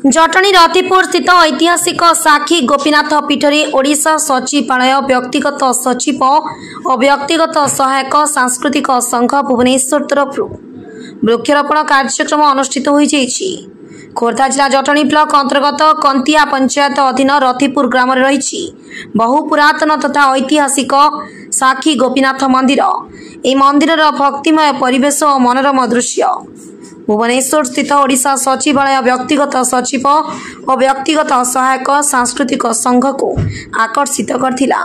जटणी रतिपुर स्थित ऐतिहासिक साखी गोपीनाथ पीठरे ओडिशा सचिवालय व्यक्तिगत सचिव और व्यक्तिगत सहायक सांस्कृतिक संघ भुवनेश्वर तरफ वृक्षरोपण कार्यक्रम अनुष्ठित हो खोर्धा जिला जटणी ब्लॉक अंतर्गत कंतिया पंचायत अधीन रतिपुर ग्राम रही बहु पुरातन तथा ऐतिहासिक साखी गोपीनाथ मंदिर। यह मंदिर भक्तिमय परिवेश और मनोरम दृश्य भुवनेश्वर स्थित ओडिशा सचिवालय व्यक्तिगत सचिव और व्यक्तिगत सहायक सांस्कृतिक संघ को आकर्षित करथिला।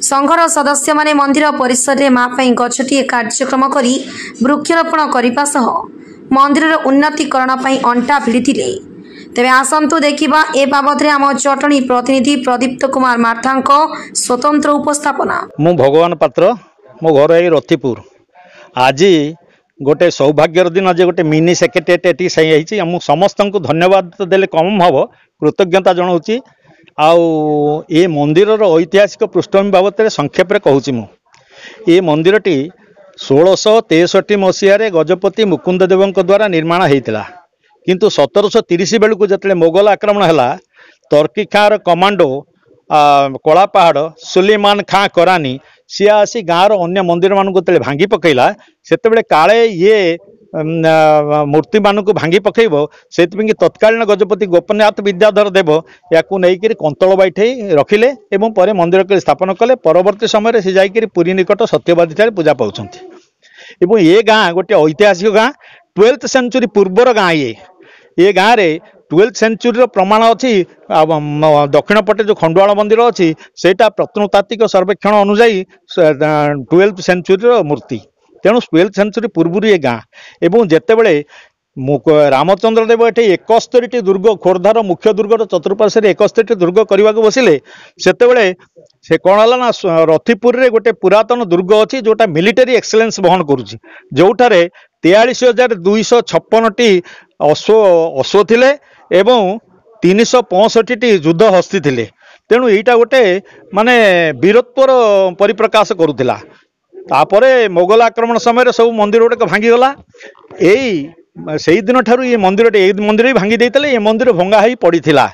संघर सदस्य माने मंदिर परिसर में माँ पई गछटिए कार्यक्रम करी वृक्षरोपण करने सह मंदिर उन्नतीकरण पई अंटा भिड़िथिले। तेबे आसंतु देखिबा ए बाबद रे आम जटणी प्रतिनिधि प्रदीप्त कुमार मार्थांक स्वतंत्र उपस्थापना। मु भगवान पात्र मो घर ए रतिपुर आज गोटे सौभाग्यर दिन आज गोटे मिनी सेक्रेटेरिएट ये समस्त को धन्यवाद देले कम हम कृतज्ञता जनाऊँगी। आउ ये मंदिर ऐतिहासिक पृष्ठभूमि बाबद संक्षेप कहूँ मु ये मंदिरटी 1663 मसीह गजपति मुकुंद देव द्वारा निर्माण होता किंतु 1730 बेलू जो मोगल आक्रमण है तर्की खाँ कमांडो कला पहाड़ सुलेमान खां करानी सी आसी गाँव अन्य मंदिर मानक भांगी पकईला से काले ये मूर्ति मानक भांगी पकईब से तत्कालीन गजपति गोपीनाथ विद्याधर देव या नहीं कंतल बैठे रखिले एवं पर मंदिर के स्थापन कले। परवर्ती समय से जाकि पुरी निकट सत्यवादी पूजा पाँच ये गाँ गोटे ऐतिहासिक गाँ 12th सेंचुरी पूर्वर गाँ ये गाँव में 12th सेंचुरी प्रमाण अच्छी दक्षिण पटे जो खंडुआल मंदिर अच्छी सेटा प्रत्नतात्विक सर्वेक्षण अनुजाई 12th सेंचुरी मूर्ति तेणु 12th सेंचुरी पूर्व ये गाँ एवं जितेबले रामचंद्र देव ये 71टी दुर्ग खोर्धार मुख्य दुर्गर चतुर्पार्श्व 71टी दुर्ग करने को बसिले से कौन है ना रतिपुर रे गोटे पुरातन दुर्ग अच्छी जोटा मिलिटरी एक्सलेंस बहन करुच्ची जोठारे 43,256टी अश्व थिले एवं 365टी युद्ध हस्ती थिले। तेणु यहीटा गोटे माने वीरत्वर परिप्रकाश करुला। तापरे मोगल आक्रमण समय सब मंदिर गुड़ाक भांगीगला से दिन ठारू ये मंदिर भी भांगी देते ये मंदिर भंगा हो पड़ा।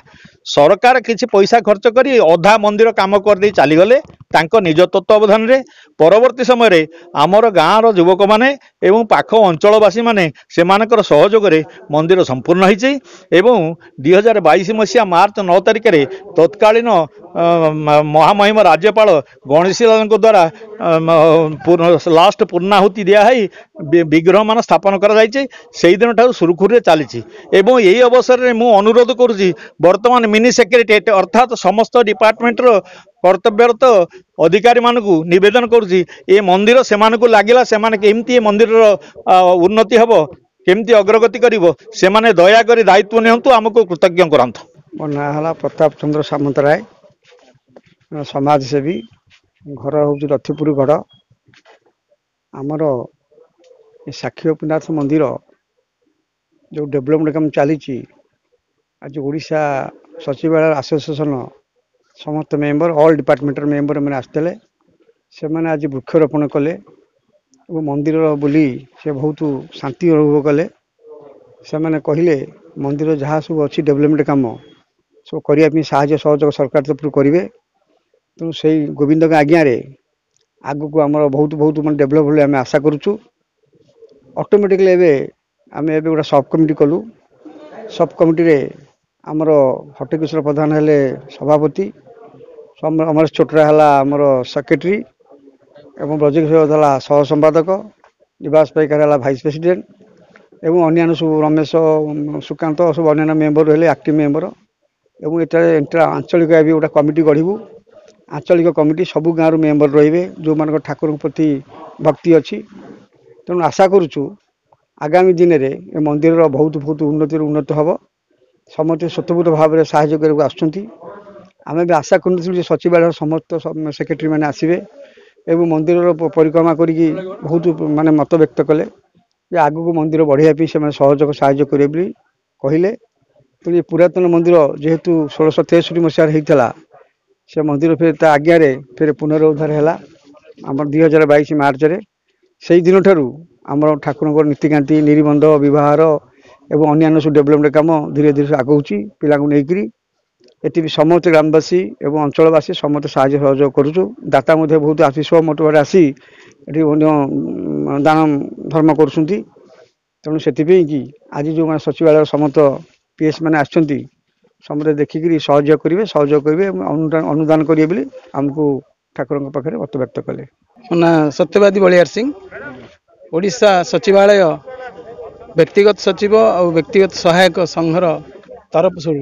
सरकार किसी पैसा खर्च करी अधा मंदिर काम कर चलीगले निज तत्वावधान रे। परवर्ती समय आमर गाँव युवक माने एवं पाख अंचलवासी माने सेमानकर सहयोग रे मंदिर संपूर्ण होती। 2022 मसीहा मार्च 9 तारिख में तत्कालीन महामहिम राज्यपाल गणेशीलाल द्वारा लास्ट पूर्णाहुति दिखाई विग्रह मान स्थापन कर दिन ठार सुरखुरी चली। यही अवसर में मु अनुरोध करुँची वर्तमान मिनी सेक्रेटेरिएट अर्थात समस्त डिपार्टमेंट कर्तव्यरत अधिकारी मानक निवेदन करुँची ये मंदिर से लगिला से केमती मंदिर उन्नति हम केमती अग्रगति कर दयाकोरी दायित्व नियंतु आमको कृतज्ञ करंतु। मो ना है प्रताप चंद्र सामंतराय समाजसेवी घर हूँ रतिपुर गढ़। आमर साखी गोपीनाथ मंदिर जो डेवलपमेंट काम चली आज ओडिशा सचिवालय एसोसिएशन समस्त मेंबर ऑल डिपार्टमेंटर मेंबर मैंने आसते से मैंने आज वृक्षरोपण कले मंदिर बुली से बहुत शांति अनुभव कले। से मैंने कहले मंदिर जहाँ सब अच्छी डेवलपमेंट काम सब करने साहाय्य सहयोग सरकार तरफ करेंगे। तेणु से गोविंद आज्ञा आग को आम बहुत बहुत मैं डेभलप होने आम आशा करुचु। ऑटोमेटिकली एवं गोटे सब कमिटी कलु सब कमिटी रे आमर हटकिशोर प्रधान हेले सभापति अमर छोटरा है आमर सेक्रेटरी एवं ब्रजकिशोर है सह संपादक निवास पाइकार है भाइस प्रेसिडेंट एवं अन्य सब रमेश सुकांत सब अन्य मेंबर हेले एक्टिव मेंबर एवं एटा आंचलिक भी गोटे कमिटी गढ़ू। आंचलिक कमिटी सबू गाँव मेंबर रे जो मान ठाकुर प्रति भक्ति अच्छी। तेणु आशा करुचु आगामी दिन में मंदिर बहुत बहुत उन्नति हम समस्त स्वतंत्र भाव में साहाय्य करने आसुँच। आम भी आशा कर सचिवालय समस्त सेक्रेटरी मैंने आसवे एवं मंदिर परिक्रमा करी बहुत माने मत व्यक्त कले आग को मंदिर बढ़िया से सहयोग साहाय्य करेंगे कहले। तो ये पुरातन मंदिर जेहेतु 1663 मसीह होता से मंदिर फिर आज्ञा फिर पुनरुद्धार है आम 2022 मार्च से दिन ठारू आम ठाकुर नीतिकांति निबंध विवाह एवं अन्य सब डेभलपमेंट काम धीरे धीरे आगौची पिला नहीं ये समस्त ग्रामवासी एवं अंचलवासी समस्त साहय सहयोग करुचु दाता बहुत आसी स्व मोटवे आसी ये दान धर्म कर तेणु से कि आज जो मैं सचिवालय समस्त पीएस मैंने आसछंती समस्त देखिक सहयोग करेंगे अनुदान करेंगे आमको ठाकुर पाखे मत व्यक्त कले। ना सत्यवादी बलियार सिंह ओडिशा सचिवालय व्यक्तिगत सचिव और व्यक्तिगत सहायक संघर तरफ से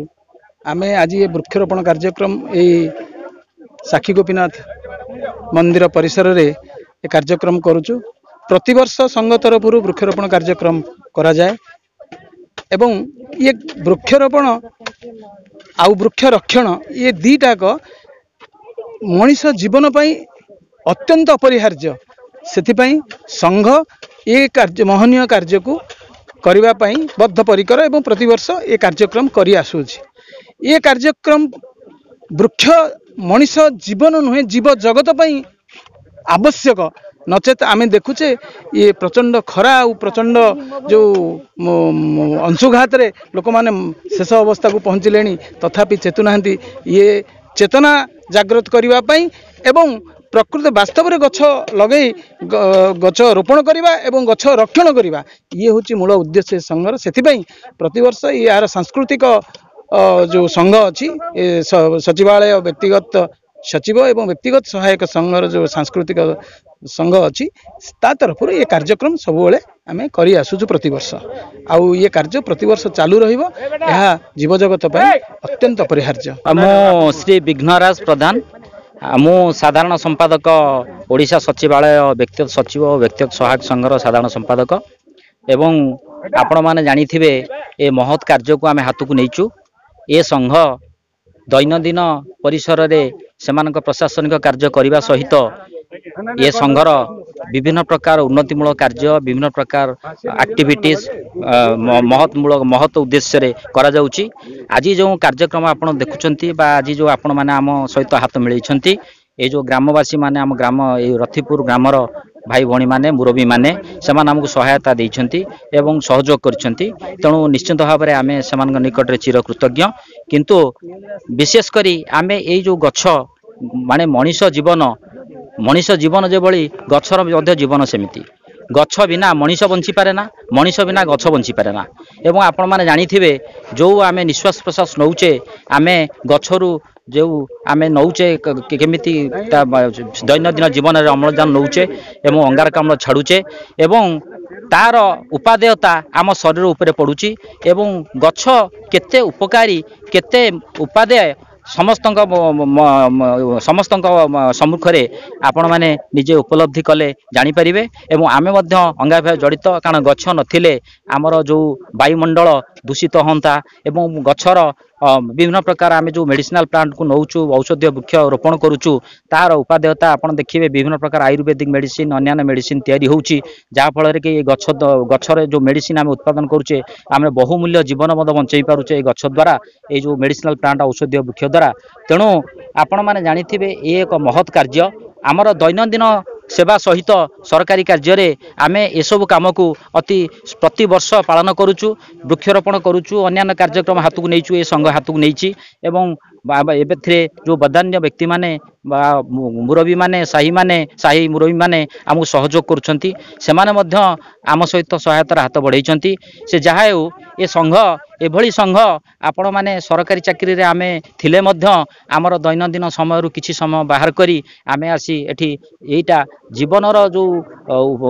आम आज ये वृक्षरोपण कार्यक्रम यही साखी गोपीनाथ मंदिर परिसर रे ये कार्यक्रम करुचु। प्रतिवर्ष संघ तरफ वृक्षरोपण कार्यक्रम करा जाए एवं ये वृक्षरोपण आउ वृक्ष रक्षण ये दीटाक मनीष जीवन पाई अत्यंत अपरिहार्य से संघ ये कार्य महनीय कार्य को करने बद्धपरिकर एवं प्रतिवर्ष ये कार्यक्रम करी आसुछि। ये कार्यक्रम वृक्ष मनीष जीवन नुहे जीव जगत पाई आवश्यक नचेत आम देखुचे ये प्रचंड खरा और प्रचंड जो अंशुघात रे लोक माने शेष अवस्था को पहुँचले तथापि चेतुना ये चेतना जागृत करने एवं प्रकृत वास्तव में गछ लगे गछ रोपण करवा एवं गछ रक्षण करवा ये हूँ मूल उद्देश्य संघर से प्रतिवर्ष यार सांस्कृतिक जो संघ अच्छी सचिवालय व्यक्तिगत सचिव एवं व्यक्तिगत सहायक संघर जो सांस्कृतिक संघ अच्छी ता तरफ ये कार्यक्रम सबुले आम कर आसुचु प्रतिवर्ष आउ ये कार्य प्रतिवर्ष चालू रहिबो यह जीव जगत अत्यंत अपरिहार्य। मो श्री विघ्नराज प्रधान मु साधारण संपादक ओडिशा सचिवालय व्यक्तिगत सचिव और व्यक्तिगत सहायक संघर साधारण संपादक एवं आपण माने जानी थिबे ए महत् कार्य को आम हाथ को नहींचु। ए संघ दैनंदिन परिसर रे सेमानक प्रशासनिक कार्य करने सहित ये संघर विभिन्न प्रकार उन्नतिमूलक कार्य विभिन्न प्रकार एक्टिविटीज महत् उद्देश्य रे करा जाउची। आज जो कार्यक्रम आपण देखुचंती बा आज जो आपण माने आम सहित हाथ मिलैछंती ये जो ग्रामवासी माने आम ग्राम ये रथिपुर ग्रामर भाई भौणी माने मुरबी माने सेमान हमको सहायता देइछंती एवं सहयोग करछंती तेणु निश्चित भाव में आम से निकट रे चिर कृतज्ञ। किंतु विशेष करी आम ये जो गछ माने मनीष जीवन जो भली गछर मध्य जीवन सेमिति गछ बिना मनीष बंची पारे ना मनीष बिना गछ बंची पारे ना एवं आपण माने जानी थिबे जो आमे निश्वास प्रश्वास नौचे आमे गछरू जो आमे नौचे केमिति दैनंदिन जीवन में अम्लजान नौचे एवं अंगारकाम्ल छाड़ुचे एवं तार उपादेयता आम शरीर उपरे पड़ुची एवं गछ केते उपकारी केते उपादेय समस्त सम्मुख में आपण मैंने निजे उपलब्धि कले जानीपारे एवं आमे मध्य अंगा भाई जड़ित कारण गछ नथिले आमर जो वायुमंडल दूषित होता एवं गछर विभिन्न प्रकार आम जो मेडिसिनाल प्लांट को नौचु औषधीय वृक्ष रोपण करुचु तार उपादेयता आपड़ देखिए विभिन्न प्रकार आयुर्वेदिक मेडिसिन अन्य मेडिसिन तैयारी होउची जहाँ फल कि गछर जो मेडिसिन आम उत्पादन करुचे आम बहुमूल्य जीवन मत बंचाई पारुचे गछ द्वारा ये जो मेडिसिनाल प्लांट औषधीय वृक्ष द्वारा। तेणु आपण मैंने जानी ये एक महत् कार्य आमर दैनंदिन सेवा सहित सरकारी कार्य आम एसबू कम को अति प्रति वर्ष पालन करुचु वृक्षरोपण करुचु अन्य कार्यक्रम हाथ को नहीं ये संघ हाथ को नहीं एवं जो बदान्य व्यक्ति माने मुरबी माने साही मुरबी माने आमको सहयोग करुछंती सेमाने मध्य आम सहित सहायतार हाथ बढ़ाई से जहाँ ये संघ एभली संघ आपण माने सरकारी चाकरी रे आमे थिले मध्य आमर दैनंदिन समय किछि समय बाहर करी आमे आसी एठी एटा जीवनर जो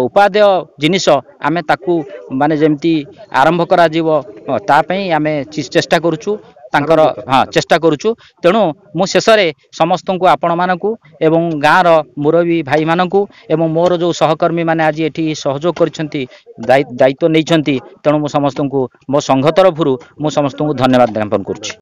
उपादेय जिनिस आमे ताकू माने जेमती आरंभ करा जीवो ता पई आमे चेष्टा करूछु तांकर हाँ चेष्टा करुचु। तेणु मु शेष में समस्त को आपण मानकु एवं गाँव मुरबी भाई मानकु एवं मोर जो सहकर्मी माने आज एठी सहयोग करछंती दायित्व नहीं तेणु मु समस्त को मो संघ तरफ मु समस्त को धन्यवाद ज्ञापन करुछि।